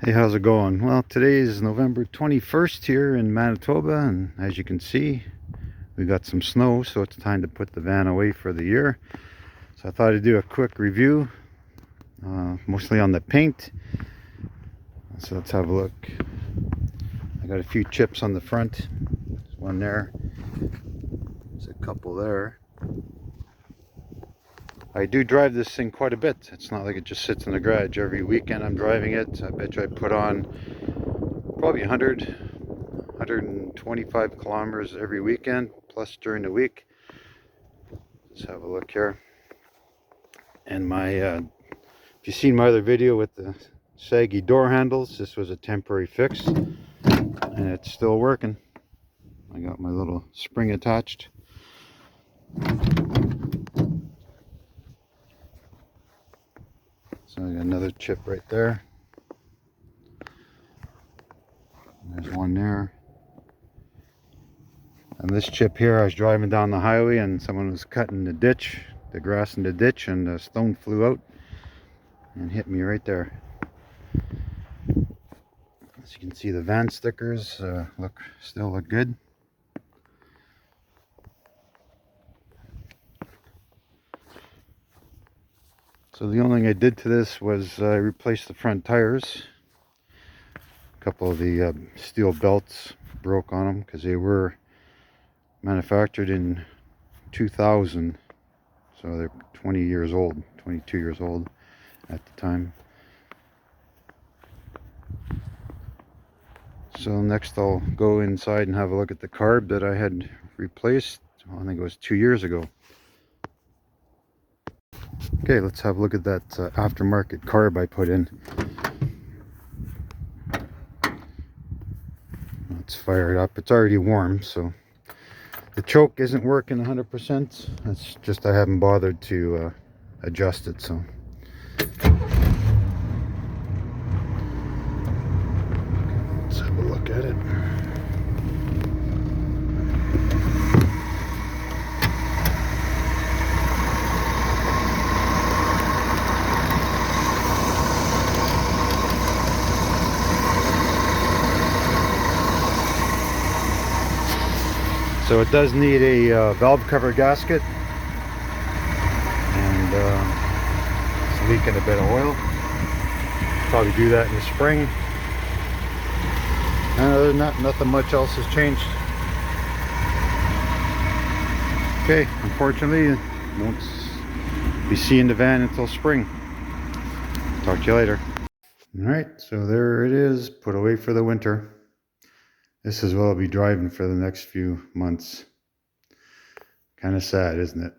Hey, how's it going? Well, today is November 21st here in Manitoba, and as you can see, we got some snow, so it's time to put the van away for the year. So I thought I'd do a quick review, mostly on the paint. So let's have a look. I got a few chips on the front. There's one there. There's a couple there. I do drive this thing quite a bit. It's not like it just sits in the garage. Every weekend I'm driving it. I bet you I put on probably 125 kilometers every weekend, plus during the week. Let's have a look here. And if you've seen my other video with the saggy door handles, this was a temporary fix, and it's still working. I got my little spring attached. So I got another chip right there. There's one there. And this chip here, I was driving down the highway and someone was cutting the ditch, the grass in the ditch, and the stone flew out and hit me right there. As you can see, the van stickers still look good. So the only thing I did to this was I replaced the front tires. A couple of the steel belts broke on them because they were manufactured in 2000, so they're 20 years old, 22 years old at the time. So next I'll go inside and have a look at the carb that I had replaced. I think it was 2 years ago. Okay, let's have a look at that aftermarket carb I put in. Let's fire it up. It's already warm, so the choke isn't working 100%. That's just I haven't bothered to adjust it, so. Let's have a look at it. So it does need a valve cover gasket, and it's leaking a bit of oil. Probably do that in the spring. And other than that, nothing much else has changed. Okay, unfortunately, won't be seeing the van until spring. Talk to you later. Alright, so there it is, put away for the winter. This is what I'll be driving for the next few months. Kind of sad, isn't it?